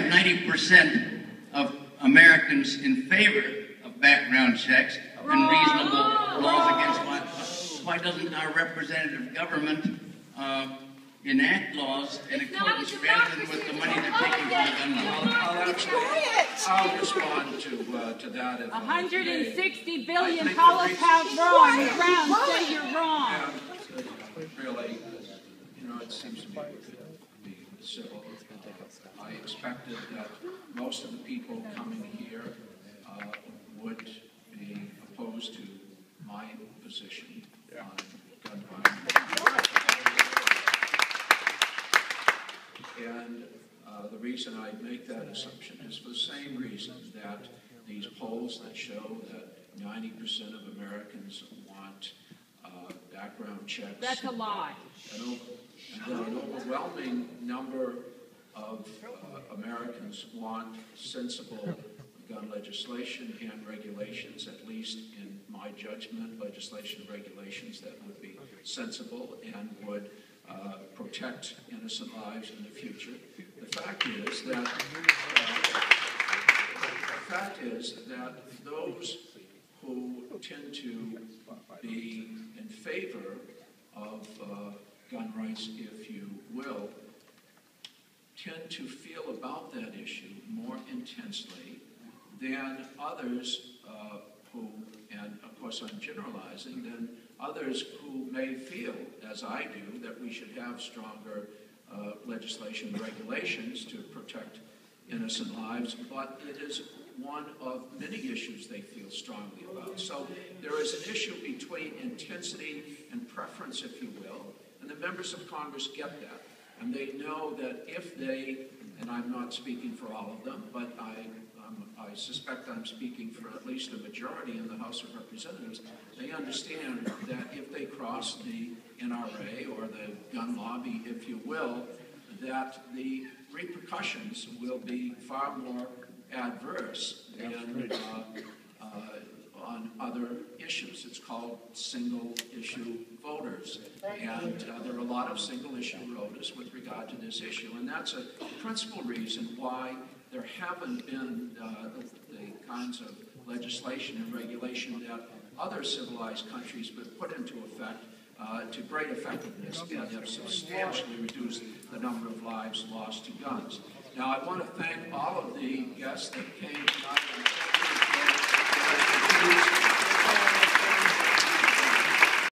90% of Americans in favor of background checks and reasonable laws against violence. Why doesn't our representative government enact laws in accordance rather than with the money they're taking from the gun laws? I'll respond to that. 160 billion collar pound wrong. You're wrong. Say you're wrong. Really, it seems to me to be civil. I expected that most of the people coming here would be opposed to my position on gun violence. And the reason I make that assumption is for the same reason that these polls that show that 90% of Americans want background checks. That's a lie. And that an overwhelming number of Americans want sensible gun legislation and regulations, at least in my judgment, legislation and regulations that would be sensible and would protect innocent lives in the future. The fact is that those who tend to be in favor of gun rights, if you will, tend to feel about that issue more intensely than others who, and of course I'm generalizing, than others who may feel, as I do, that we should have stronger legislation and regulations to protect innocent lives, but it is one of many issues they feel strongly about. So there is an issue between intensity and preference, if you will, and the members of Congress get that. And they know that if they, and I'm not speaking for all of them, but I suspect I'm speaking for at least a majority in the House of Representatives, they understand that if they cross the NRA or the gun lobby, if you will, that the repercussions will be far more adverse than on other issues. It's called single-issue voters. And there are a lot of single-issue voters with regard to this issue. And that's a principal reason why there haven't been the kinds of legislation and regulation that other civilized countries have put into effect to great effectiveness and have substantially reduced the number of lives lost to guns. Now, I want to thank all of the guests that came tonight.